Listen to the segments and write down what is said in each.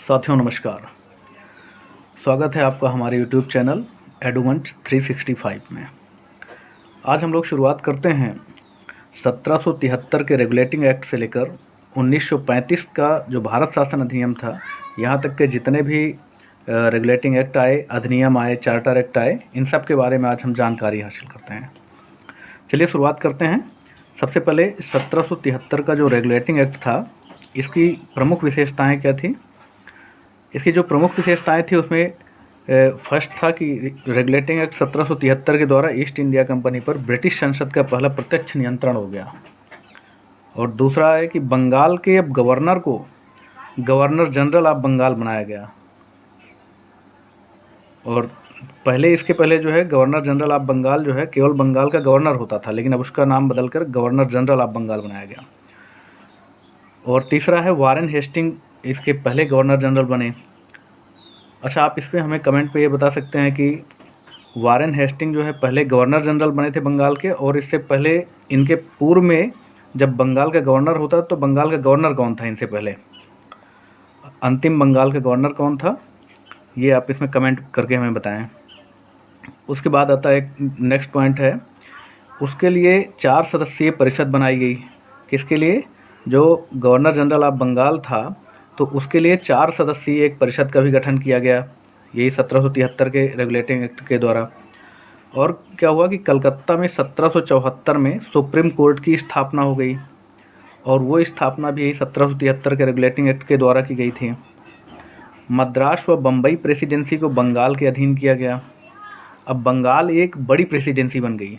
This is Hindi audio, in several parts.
साथियों नमस्कार। स्वागत है आपका हमारे YouTube चैनल एडुवंट 365 में। आज हम लोग शुरुआत करते हैं 1773 के रेगुलेटिंग एक्ट से लेकर 1935 का जो भारत शासन अधिनियम था, यहाँ तक के जितने भी रेगुलेटिंग एक्ट आए, अधिनियम आए, चार्टर एक्ट आए, इन सब के बारे में आज हम जानकारी हासिल करते हैं। चलिए शुरुआत करते हैं। सबसे पहले 1773 का जो रेगुलेटिंग एक्ट था, इसकी प्रमुख विशेषताएँ क्या थी? इसकी जो प्रमुख विशेषताएं थी उसमें फर्स्ट था कि रेगुलेटिंग एक्ट 1773 के द्वारा ईस्ट इंडिया कंपनी पर ब्रिटिश संसद का पहला प्रत्यक्ष नियंत्रण हो गया। और दूसरा है कि बंगाल के अब गवर्नर को गवर्नर जनरल ऑफ बंगाल बनाया गया। और इसके पहले जो है गवर्नर जनरल ऑफ बंगाल जो है केवल बंगाल का गवर्नर होता था, लेकिन अब उसका नाम बदलकर गवर्नर जनरल ऑफ बंगाल बनाया गया। और तीसरा है वारेन हेस्टिंग इसके पहले गवर्नर जनरल बने। अच्छा, आप इस पर हमें कमेंट पे ये बता सकते हैं कि वारेन हेस्टिंग जो है पहले गवर्नर जनरल बने थे बंगाल के, और इससे पहले इनके पूर्व में जब बंगाल का गवर्नर होता तो बंगाल का गवर्नर कौन था इनसे पहले? अंतिम बंगाल का गवर्नर कौन था, ये आप इसमें कमेंट करके हमें बताएं। उसके बाद आता है एक नेक्स्ट पॉइंट है, उसके लिए 4 सदस्यीय परिषद बनाई गई। किसके लिए? जो गवर्नर जनरल ऑफ बंगाल था तो उसके लिए 4 सदस्यीय एक परिषद का भी गठन किया गया, यही 1773 के रेगुलेटिंग एक्ट के द्वारा। और क्या हुआ कि कलकत्ता में 1774 में सुप्रीम कोर्ट की स्थापना हो गई, और वो स्थापना भी यही 1773 के रेगुलेटिंग एक्ट के द्वारा की गई थी। मद्रास व बम्बई प्रेसिडेंसी को बंगाल के अधीन किया गया। अब बंगाल एक बड़ी प्रेसिडेंसी बन गई,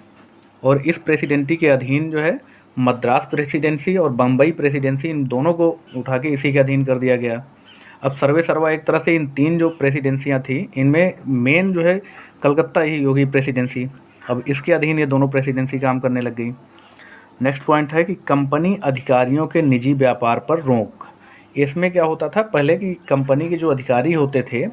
और इस प्रेसिडेंसी के अधीन जो है मद्रास प्रेसिडेंसी और बम्बई प्रेसिडेंसी, इन दोनों को उठा के इसी के अधीन कर दिया गया। अब सर्वे सर्वा एक तरह से इन 3 जो प्रेसिडेंसियाँ थी, इनमें मेन जो है कलकत्ता ही होगी प्रेसिडेंसी। अब इसके अधीन ये दोनों प्रेसिडेंसी काम करने लग गई। नेक्स्ट पॉइंट है कि कंपनी अधिकारियों के निजी व्यापार पर रोक। इसमें क्या होता था पहले कि कंपनी के जो अधिकारी होते थे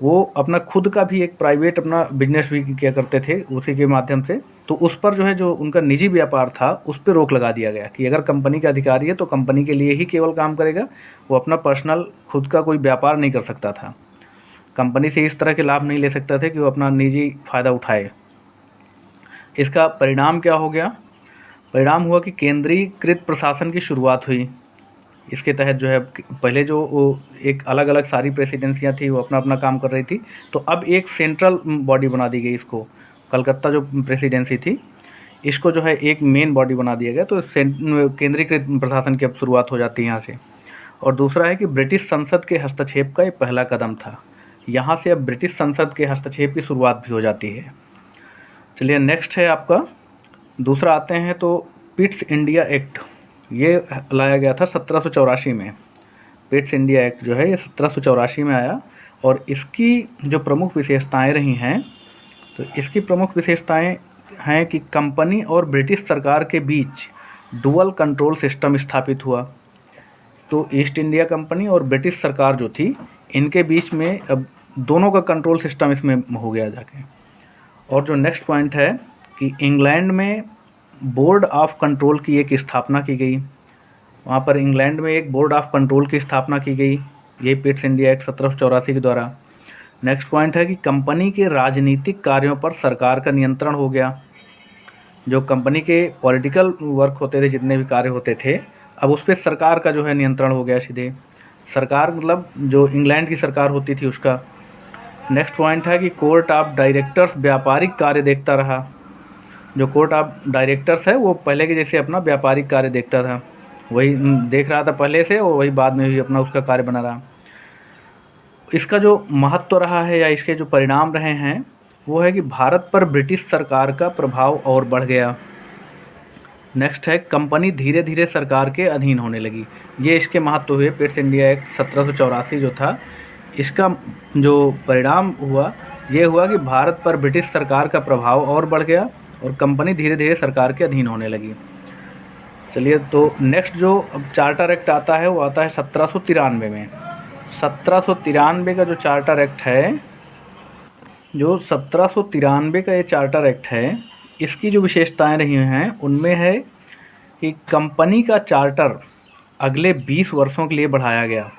वो अपना खुद का भी एक प्राइवेट अपना बिजनेस भी किया करते थे उसी के माध्यम से, तो उस पर जो है जो उनका निजी व्यापार था उस पर रोक लगा दिया गया कि अगर कंपनी का अधिकारी है तो कंपनी के लिए ही केवल काम करेगा, वो अपना पर्सनल खुद का कोई व्यापार नहीं कर सकता था, कंपनी से इस तरह के लाभ नहीं ले सकता था कि वो अपना निजी फ़ायदा उठाए। इसका परिणाम क्या हो गया? परिणाम हुआ कि केंद्रीकृत प्रशासन की शुरुआत हुई। इसके तहत जो है पहले जो वो एक अलग अलग सारी प्रेसिडेंसियाँ थी वो अपना अपना काम कर रही थी, तो अब एक सेंट्रल बॉडी बना दी गई इसको। कलकत्ता जो प्रेसिडेंसी थी इसको जो है एक मेन बॉडी बना दिया गया, तो केंद्रीकृत प्रशासन की अब शुरुआत हो जाती है यहाँ से। और दूसरा है कि ब्रिटिश संसद के हस्तक्षेप का ये पहला कदम था। यहाँ से अब ब्रिटिश संसद के हस्तक्षेप की शुरुआत भी हो जाती है। चलिए नेक्स्ट है आपका दूसरा आते हैं तो पिट्स इंडिया एक्ट, ये लाया गया था 1784 में। पिट्स इंडिया एक्ट जो है ये 1784 में आया, और इसकी जो प्रमुख विशेषताएं रही हैं, तो इसकी प्रमुख विशेषताएं हैं कि कंपनी और ब्रिटिश सरकार के बीच डुअल कंट्रोल सिस्टम स्थापित हुआ। तो ईस्ट इंडिया कंपनी और ब्रिटिश सरकार जो थी इनके बीच में अब दोनों का कंट्रोल सिस्टम इसमें हो गया जाके। और जो नेक्स्ट पॉइंट है कि इंग्लैंड में बोर्ड ऑफ कंट्रोल की एक स्थापना की गई, वहाँ पर इंग्लैंड में एक बोर्ड ऑफ कंट्रोल की स्थापना की गई, ये पिट्स इंडिया एक्ट 1784 के द्वारा। नेक्स्ट पॉइंट है कि कंपनी के राजनीतिक कार्यों पर सरकार का नियंत्रण हो गया। जो कंपनी के पॉलिटिकल वर्क होते थे, जितने भी कार्य होते थे, अब उस पर सरकार का जो है नियंत्रण हो गया सीधे। सरकार मतलब जो इंग्लैंड की सरकार होती थी उसका। नेक्स्ट पॉइंट है कि कोर्ट ऑफ डायरेक्टर्स व्यापारिक कार्य देखता रहा। जो कोर्ट ऑफ डायरेक्टर्स है वो पहले के जैसे अपना व्यापारिक कार्य देखता था, वही देख रहा था पहले से, और वही बाद में भी अपना उसका कार्य बना रहा। इसका जो महत्व रहा है या इसके जो परिणाम रहे हैं वो है कि भारत पर ब्रिटिश सरकार का प्रभाव और बढ़ गया। नेक्स्ट है कंपनी धीरे धीरे सरकार के अधीन होने लगी। ये इसके महत्व हुए। पिट्स इंडिया एक्ट 1784 जो था, इसका जो परिणाम हुआ ये हुआ कि भारत पर ब्रिटिश सरकार का प्रभाव और बढ़ गया और कंपनी धीरे धीरे सरकार के अधीन होने लगी। चलिए तो नेक्स्ट जो चार्टर एक्ट आता है वो आता है 1793 में। 1793 का जो चार्टर एक्ट है, जो 1793 का ये चार्टर एक्ट है, इसकी जो विशेषताएं रही हैं उनमें है कि कंपनी का चार्टर अगले 20 वर्षों के लिए बढ़ाया गया।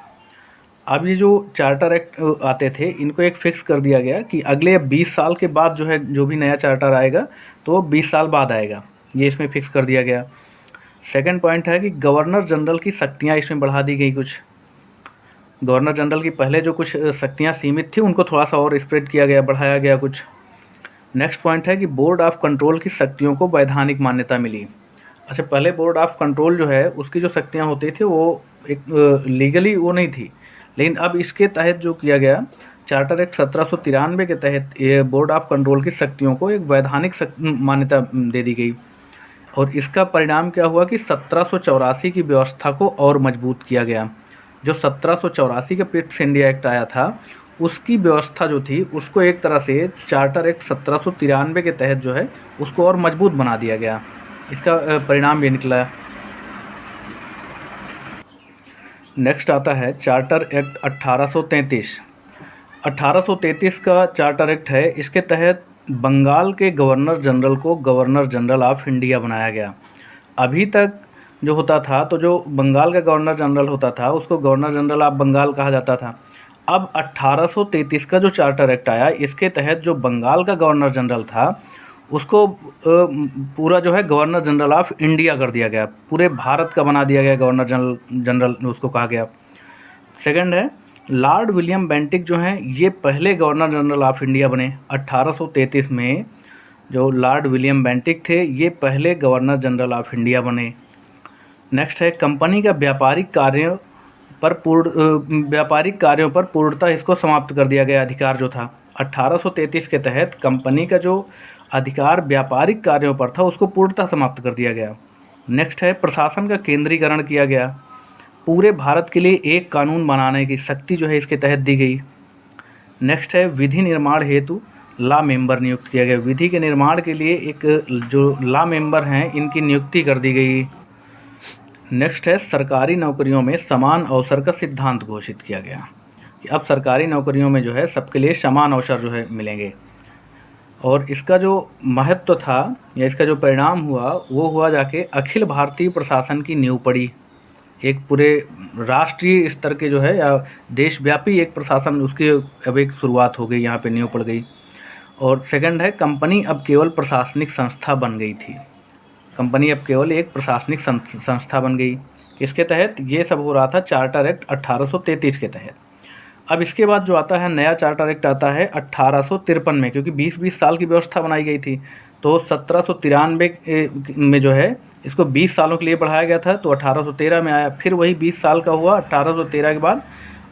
अब ये जो चार्टर एक्ट आते थे, इनको एक फिक्स कर दिया गया कि अगले 20 साल के बाद जो है जो भी नया चार्टर आएगा तो 20 साल बाद आएगा, ये इसमें फिक्स कर दिया गया। सेकंड पॉइंट है कि गवर्नर जनरल की शक्तियाँ इसमें बढ़ा दी गई कुछ। गवर्नर जनरल की पहले जो कुछ शक्तियाँ सीमित थी उनको थोड़ा सा और स्प्रेड किया गया, बढ़ाया गया कुछ। नेक्स्ट पॉइंट है कि बोर्ड ऑफ कंट्रोल की शक्तियों को वैधानिक मान्यता मिली। अच्छा, पहले बोर्ड ऑफ कंट्रोल जो है उसकी जो शक्तियाँ होती थी वो एक लीगली वो नहीं थी, लेकिन अब इसके तहत जो किया गया चार्टर एक्ट 1793 के तहत ये बोर्ड ऑफ कंट्रोल की शक्तियों को एक वैधानिक मान्यता दे दी गई। और इसका परिणाम क्या हुआ कि 1784 की व्यवस्था को और मजबूत किया गया। जो 1784 का ब्रिटिश इंडिया एक्ट आया था उसकी व्यवस्था जो थी उसको एक तरह से चार्टर एक्ट 1793 के तहत जो है उसको और मजबूत बना दिया गया। इसका परिणाम ये निकला। नेक्स्ट आता है चार्टर एक्ट 1833। 1833 का चार्टर एक्ट है, इसके तहत बंगाल के गवर्नर जनरल को गवर्नर जनरल ऑफ इंडिया बनाया गया। अभी तक जो होता था तो जो बंगाल का गवर्नर जनरल होता था उसको गवर्नर जनरल ऑफ बंगाल कहा जाता था। अब 1833 का जो चार्टर एक्ट आया इसके तहत जो बंगाल का गवर्नर जनरल था उसको पूरा जो है गवर्नर जनरल ऑफ इंडिया कर दिया गया, पूरे भारत का बना दिया गया गवर्नर जनरल उसको कहा गया। सेकंड है लॉर्ड विलियम बेंटिक जो हैं ये पहले गवर्नर जनरल ऑफ इंडिया बने। 1833 में जो लॉर्ड विलियम बेंटिक थे ये पहले गवर्नर जनरल ऑफ इंडिया बने। नेक्स्ट है कंपनी का व्यापारिक कार्यों पर पूर्णतः इसको समाप्त कर दिया गया अधिकार जो था। 1833 के तहत कंपनी का जो अधिकार व्यापारिक कार्यों पर था उसको पूर्णतः समाप्त कर दिया गया। नेक्स्ट है प्रशासन का केंद्रीकरण किया गया। पूरे भारत के लिए एक कानून बनाने की शक्ति जो है इसके तहत दी गई। नेक्स्ट है विधि निर्माण हेतु लॉ मेंबर नियुक्त किया गया। विधि के निर्माण के लिए एक जो लॉ मेंबर हैं इनकी नियुक्ति कर दी गई। नेक्स्ट है सरकारी नौकरियों में समान अवसर का सिद्धांत घोषित किया गया कि अब सरकारी नौकरियों में जो है सबके लिए समान अवसर जो है मिलेंगे। और इसका जो महत्व था या इसका जो परिणाम हुआ वो हुआ जाके अखिल भारतीय प्रशासन की नींव पड़ी। एक पूरे राष्ट्रीय स्तर के जो है या देशव्यापी एक प्रशासन उसकी अब एक शुरुआत हो गई, यहाँ पे नींव पड़ गई। और सेकंड है कंपनी अब केवल प्रशासनिक संस्था बन गई थी। कंपनी अब केवल एक प्रशासनिक संस्था बन गई। इसके तहत ये सब हो रहा था चार्टर एक्ट 1833 के तहत। अब इसके बाद जो आता है नया चार्टर एक्ट आता है 1853 में, क्योंकि 20-20 साल की व्यवस्था बनाई गई थी तो 1793 में जो है इसको 20 सालों के लिए बढ़ाया गया था तो 1813 में आया। फिर वही 20 साल का हुआ 1813 के बाद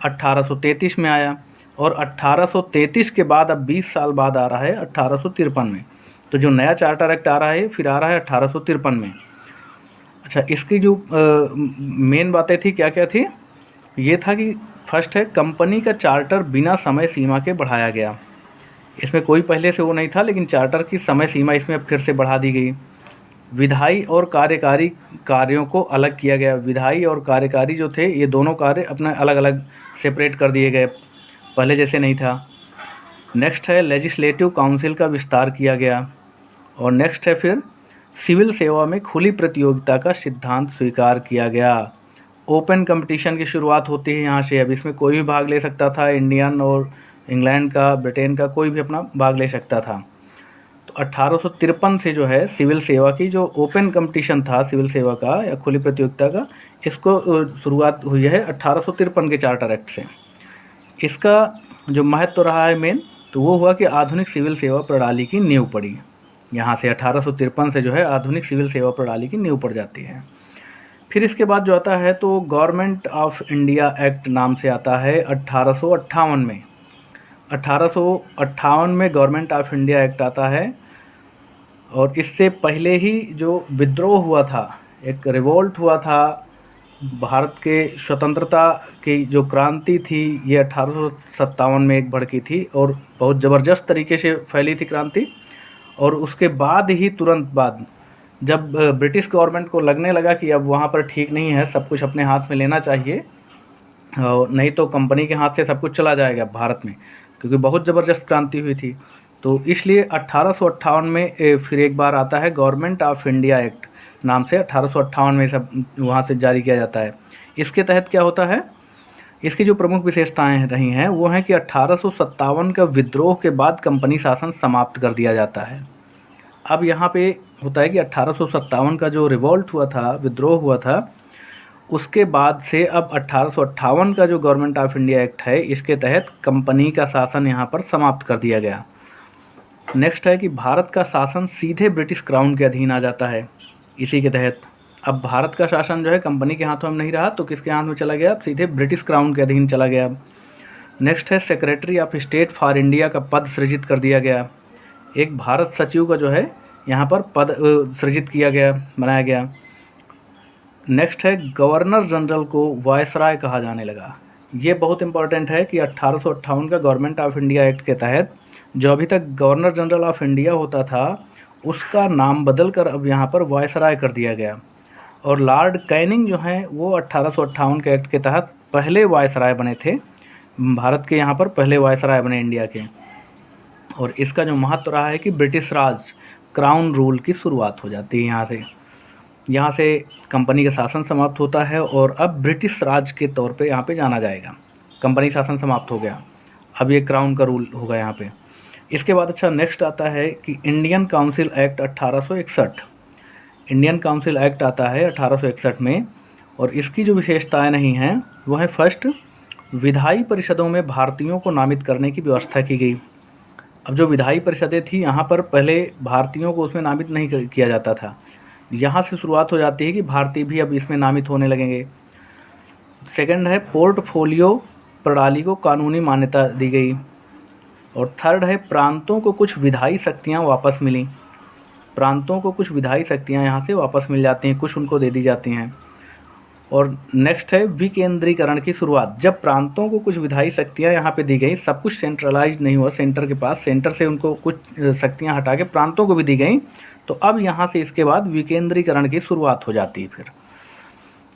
1833 में आया और 1833 के बाद अब 20 साल बाद आ रहा है 1853 में। तो जो नया चार्टर एक्ट आ रहा है फिर आ रहा है 1853 में। अच्छा, इसकी जो मेन बातें थी क्या क्या थी, ये था कि फर्स्ट है कंपनी का चार्टर बिना समय सीमा के बढ़ाया गया। इसमें कोई पहले से वो नहीं था लेकिन चार्टर की समय सीमा इसमें अब फिर से बढ़ा दी गई। विधायी और कार्यकारी कार्यों को अलग किया गया। विधायी और कार्यकारी जो थे ये दोनों कार्य अपना अलग अलग सेपरेट कर दिए गए, पहले जैसे नहीं था। नेक्स्ट है लेजिस्लेटिव काउंसिल का विस्तार किया गया। और नेक्स्ट है फिर सिविल सेवा में खुली प्रतियोगिता का सिद्धांत स्वीकार किया गया। ओपन कंपटीशन की शुरुआत होती है यहाँ से। अब इसमें कोई भी भाग ले सकता था, इंडियन और इंग्लैंड का, ब्रिटेन का, कोई भी अपना भाग ले सकता था। तो 1853 से जो है सिविल सेवा की जो ओपन कंपटीशन था सिविल सेवा का या खुली प्रतियोगिता का, इसको शुरुआत हुई है 1853 के चार्टर एक्ट से। इसका जो महत्व रहा है मेन तो वो हुआ कि आधुनिक सिविल सेवा प्रणाली की नींव पड़ी। यहाँ से 1853 से जो है आधुनिक सिविल सेवा प्रणाली की नींव पड़ जाती है। फिर इसके बाद जो आता है तो गवर्नमेंट ऑफ इंडिया एक्ट नाम से आता है 1858 में। 1858 में गवर्नमेंट ऑफ इंडिया एक्ट आता है। और इससे पहले ही जो विद्रोह हुआ था, एक रिवोल्ट हुआ था, भारत के स्वतंत्रता की जो क्रांति थी ये 1857 में एक भड़की थी और बहुत ज़बरदस्त तरीके से फैली थी क्रांति। और उसके बाद ही तुरंत बाद जब ब्रिटिश गवर्नमेंट को लगने लगा कि अब वहाँ पर ठीक नहीं है, सब कुछ अपने हाथ में लेना चाहिए, नहीं तो कंपनी के हाथ से सब कुछ चला जाएगा भारत में, क्योंकि बहुत ज़बरदस्त क्रांति हुई थी। तो इसलिए 1858 में फिर एक बार आता है गवर्नमेंट ऑफ इंडिया एक्ट नाम से। 1858 में सब वहाँ से जारी किया जाता है। इसके तहत क्या होता है, इसकी जो प्रमुख विशेषताएं रही हैं वो हैं कि 1857 का विद्रोह के बाद कंपनी शासन समाप्त कर दिया जाता है। अब यहाँ पे होता है कि 1857 का जो रिवॉल्ट हुआ था, विद्रोह हुआ था, उसके बाद से अब 1858 का जो गवर्नमेंट ऑफ इंडिया एक्ट है, इसके तहत कंपनी का शासन यहाँ पर समाप्त कर दिया गया। नेक्स्ट है कि भारत का शासन सीधे ब्रिटिश क्राउन के अधीन आ जाता है इसी के तहत। अब भारत का शासन जो है कंपनी के हाथों में नहीं रहा तो किसके हाथ में चला गया? सीधे ब्रिटिश क्राउन के अधीन चला गया। नेक्स्ट है secretary of state for India का पद सृजित कर दिया गया। एक भारत सचिव का जो है यहाँ पर पद सृजित किया गया, बनाया गया। नेक्स्ट है गवर्नर जनरल को वायसराय कहा जाने लगा। ये बहुत इंपॉर्टेंट है कि 1858 का गवर्नमेंट ऑफ इंडिया एक्ट के तहत जो अभी तक गवर्नर जनरल ऑफ इंडिया होता था उसका नाम बदलकर अब यहाँ पर वायसराय कर दिया गया। और लॉर्ड कैनिंग जो हैं वो 1858 के एक्ट के तहत पहले वायसराय बने थे, भारत के यहाँ पर पहले वायसराय बने इंडिया के। और इसका जो महत्व रहा है कि ब्रिटिश राज, क्राउन रूल की शुरुआत हो जाती है यहाँ से कंपनी का शासन समाप्त होता है और अब ब्रिटिश राज के तौर पे यहाँ पे जाना जाएगा। कंपनी शासन समाप्त हो गया, अब ये क्राउन का रूल होगा यहाँ पे। इसके बाद नेक्स्ट आता है कि Indian council act 1861। Indian council act आता है 1861 में, और इसकी जो विशेषताएं नहीं हैं वो है फर्स्ट, विधायी परिषदों में भारतीयों को नामित करने की व्यवस्था की गई। अब जो विधायी परिषदें थी यहाँ पर पहले भारतीयों को उसमें नामित नहीं किया जाता था, यहाँ से शुरुआत हो जाती है कि भारतीय भी अब इसमें नामित होने लगेंगे। सेकंड है पोर्टफोलियो प्रणाली को कानूनी मान्यता दी गई। और थर्ड है प्रांतों को कुछ विधायी शक्तियाँ वापस मिली। प्रांतों को कुछ विधायी शक्तियाँ यहाँ से वापस मिल जाती हैं, कुछ उनको दे दी जाती हैं। और नेक्स्ट है विकेंद्रीकरण की शुरुआत। जब प्रांतों को कुछ विधायी शक्तियाँ यहाँ पे दी गई, सब कुछ सेंट्रलाइज नहीं हुआ सेंटर के पास, सेंटर से उनको कुछ शक्तियाँ हटा के प्रांतों को भी दी गई, तो अब यहाँ से इसके बाद विकेंद्रीकरण की शुरुआत हो जाती है। फिर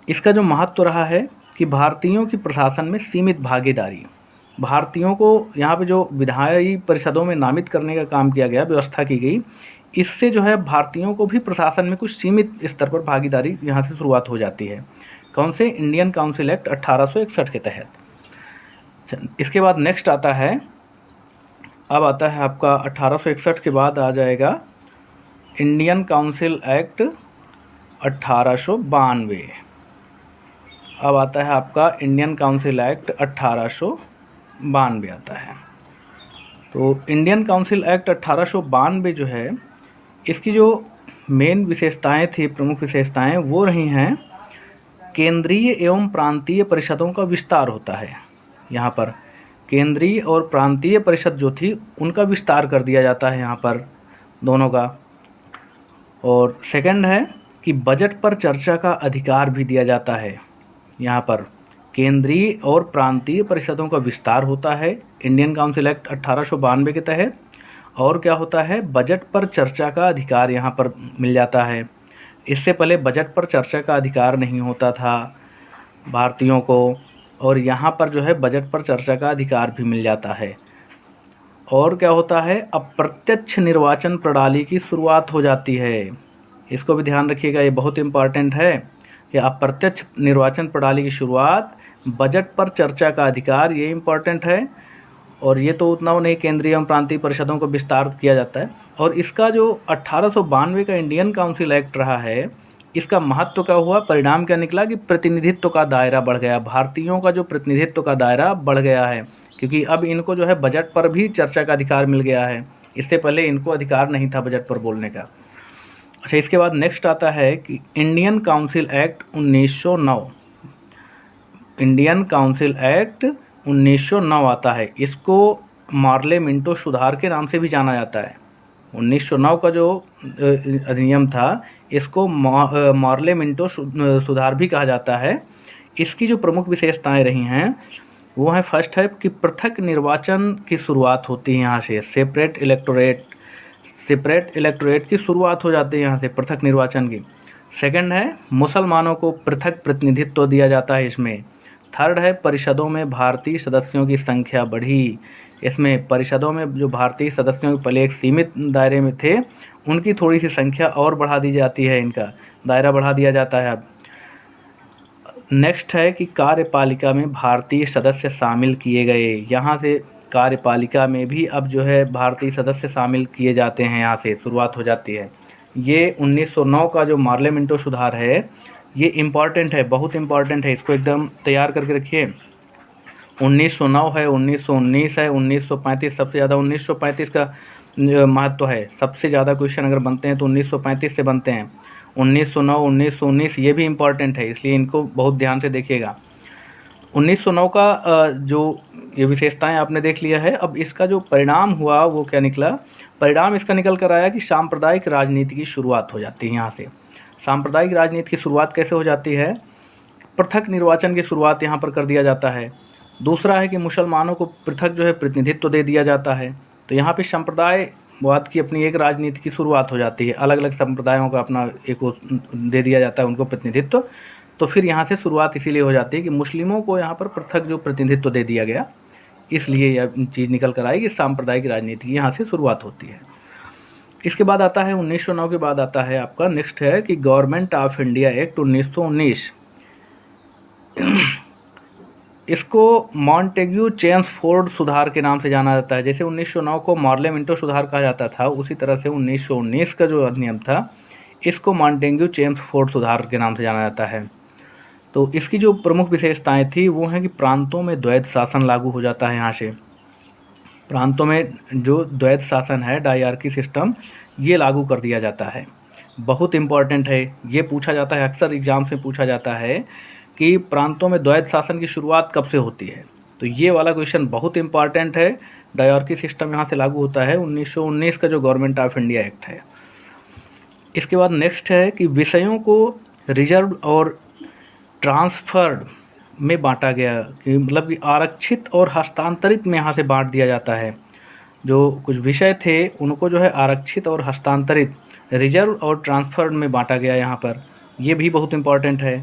इसका जो महत्व रहा है कि भारतीयों की प्रशासन में सीमित भागीदारी, भारतीयों को यहाँ पे जो विधायी परिषदों में नामित करने का काम किया गया, व्यवस्था की गई, इससे जो है भारतीयों को भी प्रशासन में कुछ सीमित स्तर पर भागीदारी यहाँ से शुरुआत हो जाती है। कौन से? इंडियन काउंसिल एक्ट 1861 के तहत। इसके बाद नेक्स्ट आता है, अब आता है आपका 1861 के बाद आ जाएगा इंडियन काउंसिल एक्ट 1892। अब आता है आपका इंडियन काउंसिल एक्ट 1892 आता है। तो इंडियन काउंसिल एक्ट 1892 जो है, इसकी जो मेन विशेषताएं थी, प्रमुख विशेषताएं वो रही हैं, केंद्रीय एवं प्रांतीय परिषदों का विस्तार होता है। यहाँ पर केंद्रीय और प्रांतीय परिषद जो थी उनका विस्तार कर दिया जाता है यहाँ पर दोनों का। और सेकंड है कि बजट पर चर्चा का अधिकार भी दिया जाता है। यहाँ पर केंद्रीय और प्रांतीय परिषदों का विस्तार होता है इंडियन काउंसिल एक्ट 1892 के तहत। और क्या होता है? बजट पर चर्चा का अधिकार यहाँ पर मिल जाता है। इससे पहले बजट पर चर्चा का अधिकार नहीं होता था भारतीयों को, और यहाँ पर जो है बजट पर चर्चा का अधिकार भी मिल जाता है। और क्या होता है? अप्रत्यक्ष निर्वाचन प्रणाली की शुरुआत हो जाती है। इसको भी ध्यान रखिएगा, ये बहुत इम्पॉर्टेंट है कि अप्रत्यक्ष निर्वाचन प्रणाली की शुरुआत, बजट पर चर्चा का अधिकार, ये इम्पॉर्टेंट है। और ये तो उतना नहीं, केंद्रीय एवं प्रांतीय परिषदों को विस्तार किया जाता है। और इसका जो 1892 का इंडियन काउंसिल एक्ट रहा है, इसका महत्व क्या हुआ? परिणाम क्या निकला कि प्रतिनिधित्व का दायरा बढ़ गया। भारतीयों का जो प्रतिनिधित्व का दायरा बढ़ गया है, क्योंकि अब इनको जो है बजट पर भी चर्चा का अधिकार मिल गया है। इससे पहले इनको अधिकार नहीं था बजट पर बोलने का। अच्छा, इसके बाद नेक्स्ट आता है कि Indian council act 1909। Indian council act 1909 आता है। इसको मार्ले मिंटो सुधार के नाम से भी जाना जाता है। 1909 का जो अधिनियम था, इसको मार्ले मिंटो सुधार भी कहा जाता है। इसकी जो प्रमुख विशेषताएं रही हैं वो है, फर्स्ट है कि पृथक निर्वाचन की शुरुआत होती है यहाँ से, सेपरेट इलेक्टोरेट की शुरुआत हो जाती है यहाँ से, पृथक निर्वाचन की। सेकंड है मुसलमानों को पृथक प्रतिनिधित्व दिया जाता है इसमें। थर्ड है परिषदों में भारतीय सदस्यों की संख्या बढ़ी। इसमें परिषदों में जो भारतीय सदस्यों के पहले एक सीमित दायरे में थे, उनकी थोड़ी सी संख्या और बढ़ा दी जाती है, इनका दायरा बढ़ा दिया जाता है अब। नेक्स्ट है कि कार्यपालिका में भारतीय सदस्य शामिल किए गए। यहाँ से कार्यपालिका में भी अब जो है भारतीय सदस्य शामिल किए जाते हैं, यहाँ से शुरुआत हो जाती है। ये 1909 का जो पार्लियामेंटो सुधार है ये इम्पॉर्टेंट है, बहुत इम्पॉर्टेंट है, इसको एकदम तैयार करके रखिए। 1909 है, 1919 है, 1935, सबसे ज़्यादा 1935 का महत्व है। सबसे ज़्यादा क्वेश्चन अगर बनते हैं तो 1935 से बनते हैं। 1909, 1919 ये भी इम्पॉर्टेंट है, इसलिए इनको बहुत ध्यान से देखिएगा। 1909 का जो ये विशेषताएं आपने देख लिया है। अब इसका जो परिणाम हुआ वो क्या निकला? परिणाम इसका निकल कर आया कि सांप्रदायिक राजनीति की शुरुआत हो जाती है। यहाँ से सांप्रदायिक राजनीति की शुरुआत कैसे हो जाती है? पृथक निर्वाचन की शुरुआत यहाँ पर कर दिया जाता है। दूसरा है कि मुसलमानों को पृथक जो है प्रतिनिधित्व दे दिया जाता है। तो यहाँ पे संप्रदायवाद की अपनी एक राजनीति की शुरुआत हो जाती है, अलग अलग संप्रदायों का अपना एक दे दिया जाता है उनको प्रतिनिधित्व। तो फिर यहाँ से शुरुआत इसीलिए हो जाती है कि मुस्लिमों को यहाँ पर पृथक जो प्रतिनिधित्व दे दिया गया, इसलिए यह चीज़ निकल कर आई कि सांप्रदायिक राजनीति की यहाँ से शुरुआत होती है। इसके बाद आता है 1909 के बाद आता है आपका नेक्स्ट है कि गवर्नमेंट ऑफ इंडिया एक्ट 1919। इसको मॉन्टेग्यू चेम्सफोर्ड सुधार के नाम से जाना जाता है। जैसे 1909 को पार्लियामेंटो सुधार कहा जाता था, उसी तरह से 1919 का जो अधिनियम था इसको मॉन्टेग्यू चेम्सफोर्ड सुधार के नाम से जाना जाता है। तो इसकी जो प्रमुख विशेषताएं थी वो हैं कि प्रांतों में द्वैध शासन लागू हो जाता है। यहाँ से प्रांतों में जो द्वैध शासन है, डायआर्की सिस्टम, ये लागू कर दिया जाता है। बहुत इम्पॉर्टेंट है, ये पूछा जाता है, अक्सर एग्जाम्स में पूछा जाता है कि प्रांतों में द्वैध शासन की शुरुआत कब से होती है। तो ये वाला क्वेश्चन बहुत इंपॉर्टेंट है। डायआर्की सिस्टम यहाँ से लागू होता है 1919 का जो गवर्नमेंट ऑफ इंडिया एक्ट है। इसके बाद नेक्स्ट है कि विषयों को रिजर्व और ट्रांसफर्ड में बांटा गया, कि मतलब कि आरक्षित और हस्तांतरित में यहाँ से बांट दिया जाता है। जो कुछ विषय थे उनको जो है आरक्षित और हस्तांतरित, रिजर्व और ट्रांसफर्ड में बांटा गया यहाँ पर, ये भी बहुत इम्पॉर्टेंट है।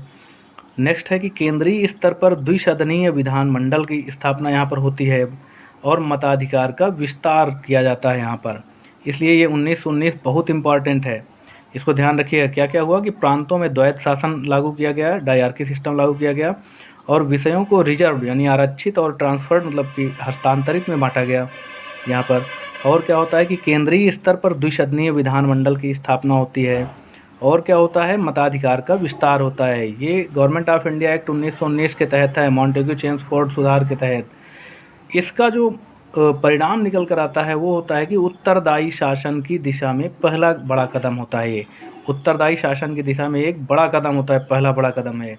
नेक्स्ट है कि केंद्रीय स्तर पर द्विसदनीय विधानमंडल की स्थापना यहाँ पर होती है और मताधिकार का विस्तार किया जाता है यहाँ पर, इसलिए ये 1919 बहुत इम्पॉर्टेंट है, इसको ध्यान रखिएगा। क्या क्या हुआ कि प्रांतों में द्वैध शासन लागू किया गया, डायआर्की सिस्टम लागू किया गया, और विषयों को रिजर्व यानी आरक्षित और ट्रांसफर्ड मतलब कि हस्तांतरित में बांटा गया यहाँ पर। और क्या होता है कि केंद्रीय स्तर पर द्विसदनीय विधानमंडल की स्थापना होती है। और क्या होता है? मताधिकार का विस्तार होता है। ये गवर्नमेंट ऑफ इंडिया एक्ट 1919 के तहत है, मॉन्टेग्यू चेम्सफोर्ड सुधार के तहत। इसका जो परिणाम निकल कर आता है वो होता है कि उत्तरदायी शासन की दिशा में पहला बड़ा कदम होता है। ये उत्तरदायी शासन की दिशा में एक बड़ा कदम होता है, पहला बड़ा कदम है।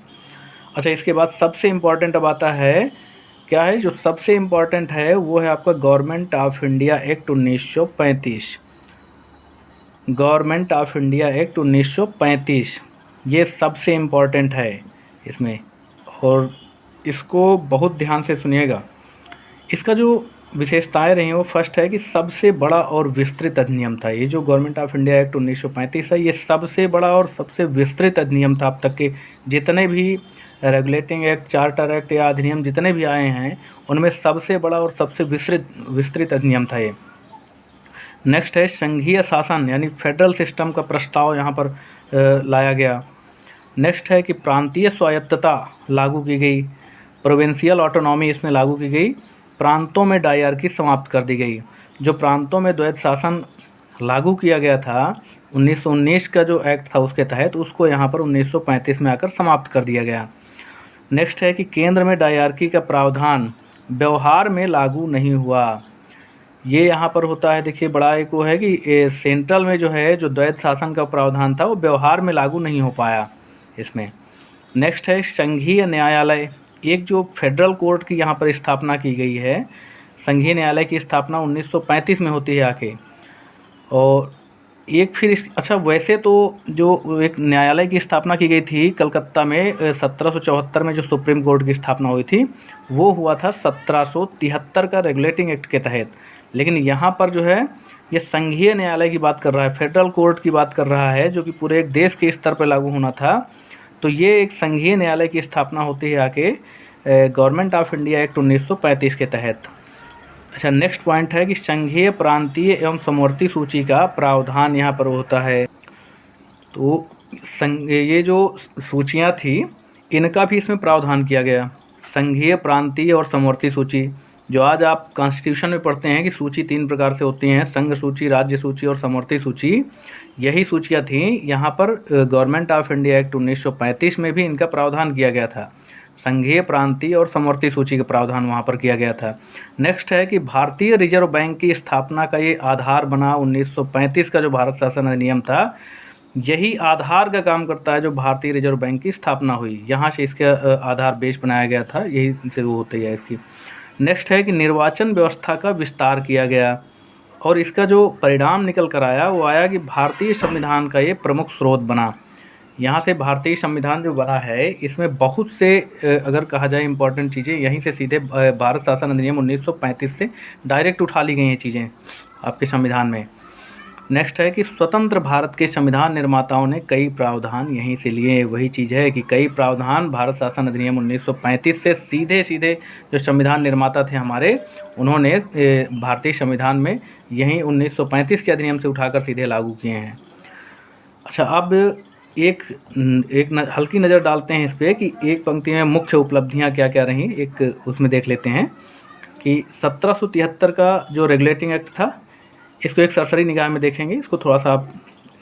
अच्छा, इसके बाद सबसे इम्पॉर्टेंट अब आता है, क्या है जो सबसे इम्पॉर्टेंट है वो है आपका government of India act 1935। Government of India act 1935 ये सबसे इम्पॉर्टेंट है इसमें, और इसको बहुत ध्यान से सुनिएगा। इसका जो विशेषताएं रही हैं वो फर्स्ट है कि सबसे बड़ा और विस्तृत अधिनियम था। ये जो गवर्नमेंट ऑफ इंडिया एक्ट 1935 है ये सबसे बड़ा और सबसे विस्तृत अधिनियम था। अब तक के जितने भी रेगुलेटिंग एक्ट, चार्टर एक्ट या अधिनियम जितने भी आए हैं उनमें सबसे बड़ा और सबसे विस्तृत अधिनियम था ये। नेक्स्ट है संघीय शासन यानी फेडरल सिस्टम का प्रस्ताव यहाँ पर लाया गया। नेक्स्ट है कि प्रांतीय स्वायत्तता लागू की गई, प्रोविंशियल ऑटोनॉमी इसमें लागू की गई। प्रांतों में डायआर्की समाप्त कर दी गई। जो प्रांतों में द्वैध शासन लागू किया गया था 1919 का जो एक्ट था उसके तहत, उसको यहाँ पर 1935 में आकर समाप्त कर दिया गया। नेक्स्ट है कि केंद्र में डायआर्की का प्रावधान व्यवहार में लागू नहीं हुआ। ये यहाँ पर होता है, देखिए बड़ा एक वो है कि सेंट्रल में जो है जो द्वैध शासन का प्रावधान था वो व्यवहार में लागू नहीं हो पाया इसमें। नेक्स्ट है संघीय न्यायालय, एक जो फेडरल कोर्ट की यहाँ पर स्थापना की गई है। संघीय न्यायालय की स्थापना 1935 में होती है आके। और एक फिर अच्छा, वैसे तो जो एक न्यायालय की स्थापना की गई थी कलकत्ता में 1774 में जो सुप्रीम कोर्ट की स्थापना हुई थी वो हुआ था 1773 का रेगुलेटिंग एक्ट के तहत। लेकिन यहाँ पर जो है ये संघीय न्यायालय की बात कर रहा है, फेडरल कोर्ट की बात कर रहा है, जो कि पूरे एक देश के स्तर पर लागू होना था। तो ये एक संघीय न्यायालय की स्थापना होती है आके गवर्नमेंट ऑफ इंडिया एक्ट 1935 के तहत। अच्छा, नेक्स्ट पॉइंट है कि संघीय, प्रांतीय एवं समवर्ती सूची का प्रावधान यहाँ पर होता है। तो ये जो सूचियाँ थी इनका भी इसमें प्रावधान किया गया। संघीय, प्रांतीय और समवर्ती सूची, जो आज आप कॉन्स्टिट्यूशन में पढ़ते हैं कि सूची 3 प्रकार से होती हैं, संघ सूची, राज्य सूची और समवर्ती सूची, यही सूचियाँ थीं। यहाँ पर गवर्नमेंट ऑफ इंडिया एक्ट 1935 में भी इनका प्रावधान किया गया था। संघीय, प्रांतीय और समवर्ती सूची का प्रावधान वहाँ पर किया गया था। नेक्स्ट है कि भारतीय रिजर्व बैंक की स्थापना का ये आधार बना 1935 का जो भारत शासन अधिनियम था, यही आधार का काम करता है जो भारतीय रिजर्व बैंक की स्थापना हुई, यहाँ से इसका आधार बेस बनाया गया था, यही से वो होती है इसकी। नेक्स्ट है कि निर्वाचन व्यवस्था का विस्तार किया गया और इसका जो परिणाम निकल कर आया वो आया कि भारतीय संविधान का ये प्रमुख स्रोत बना। यहाँ से भारतीय संविधान जो बना है इसमें बहुत से अगर कहा जाए इम्पॉर्टेंट चीज़ें यहीं से सीधे भारत शासन अधिनियम 1935 से डायरेक्ट उठा ली गई हैं चीज़ें आपके संविधान में। नेक्स्ट है कि स्वतंत्र भारत के संविधान निर्माताओं ने कई प्रावधान यहीं से लिए। वही चीज़ है कि कई प्रावधान भारत शासन अधिनियम 1935 से सीधे जो संविधान निर्माता थे हमारे, उन्होंने भारतीय संविधान में यहीं 1935 के अधिनियम से उठाकर सीधे लागू किए हैं। अच्छा, अब एक हल्की नज़र डालते हैं इस पर कि एक पंक्ति में मुख्य उपलब्धियां क्या क्या रहीं, एक उसमें देख लेते हैं कि 1773 का जो रेगुलेटिंग एक्ट था, इसको एक सरसरी निगाह में देखेंगे, इसको थोड़ा सा आप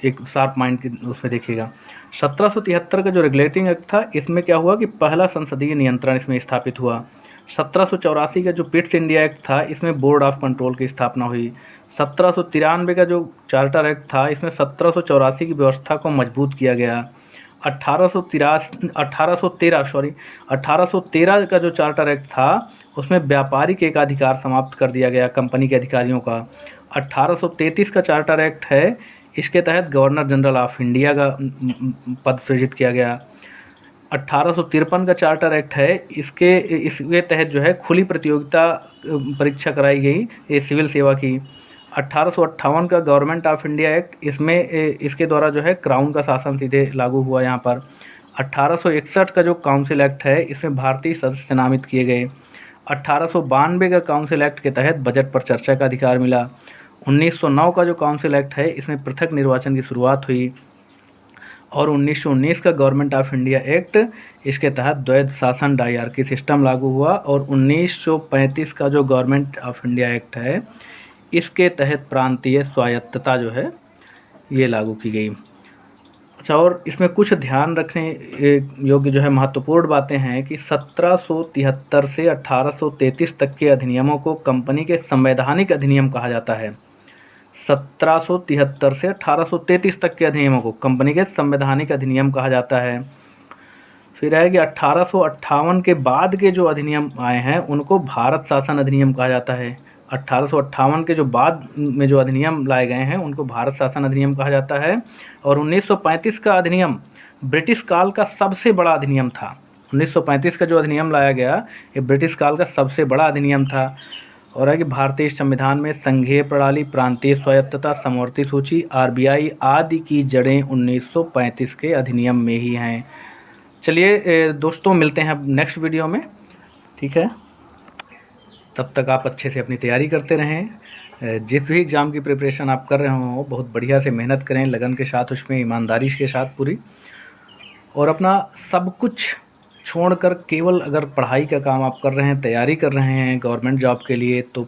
एक शार्प माइंड की उसमें देखिएगा। 1773 का जो रेगुलेटिंग एक्ट था, इसमें क्या हुआ कि पहला संसदीय नियंत्रण इसमें स्थापित हुआ। 1784 का जो पिट्स इंडिया एक्ट था, इसमें बोर्ड ऑफ कंट्रोल की स्थापना हुई। 1793 का जो चार्टर एक्ट था, इसमें 1784 की व्यवस्था को मजबूत किया गया। 1813 का जो चार्टर एक्ट था, उसमें व्यापारिक एकाधिकार समाप्त कर दिया गया कंपनी के अधिकारियों का। 1833 का चार्टर एक्ट है, इसके तहत गवर्नर जनरल ऑफ इंडिया का पद सृजित किया गया। 1853 का चार्टर एक्ट है, इसके तहत जो है खुली प्रतियोगिता परीक्षा कराई गई ये सिविल सेवा की। 1858 का गवर्नमेंट ऑफ इंडिया एक्ट, इसके द्वारा जो है क्राउन का शासन सीधे लागू हुआ यहाँ पर। 1861 का जो काउंसिल एक्ट है, इसमें भारतीय सदस्य नामित किए गए। 1892 का काउंसिल एक्ट के तहत बजट पर चर्चा का अधिकार मिला। 1909 का जो काउंसिल एक्ट है, इसमें पृथक निर्वाचन की शुरुआत हुई। और 1919 का गवर्नमेंट ऑफ इंडिया एक्ट, इसके तहत द्वैध शासन डायरकी सिस्टम लागू हुआ। और 1935 का जो गवर्नमेंट ऑफ इंडिया एक्ट है, इसके तहत प्रांतीय स्वायत्तता जो है ये लागू की गई। अच्छा, और इसमें कुछ ध्यान रखने योग्य जो है महत्वपूर्ण बातें हैं कि 1773 से 1833 तक के अधिनियमों को कंपनी के संवैधानिक अधिनियम कहा जाता है। 1773 से 1833 तक के अधिनियमों को कंपनी के संवैधानिक अधिनियम कहा जाता है। फिर है कि 1858 के बाद के जो अधिनियम आए हैं, उनको भारत शासन अधिनियम कहा जाता है। 1858 के जो बाद में जो अधिनियम लाए गए हैं, उनको भारत शासन अधिनियम कहा जाता है। और 1935 का अधिनियम ब्रिटिश काल का सबसे बड़ा अधिनियम था। 1935 का जो अधिनियम लाया गया, ये ब्रिटिश काल का सबसे बड़ा अधिनियम था। और है कि भारतीय संविधान में संघीय प्रणाली, प्रांतीय स्वायत्तता, समवर्ती सूची, आरबीआई आदि की जड़ें 1935 के अधिनियम में ही हैं। चलिए दोस्तों, मिलते हैं अब नेक्स्ट वीडियो में, ठीक है। तब तक आप अच्छे से अपनी तैयारी करते रहें। जिस भी एग्ज़ाम की प्रिपरेशन आप कर रहे हो, बहुत बढ़िया से मेहनत करें, लगन के साथ, उसमें ईमानदारी के साथ पूरी। और अपना सब कुछ छोड़कर केवल अगर पढ़ाई का काम आप कर रहे हैं, तैयारी कर रहे हैं गवर्नमेंट जॉब के लिए, तो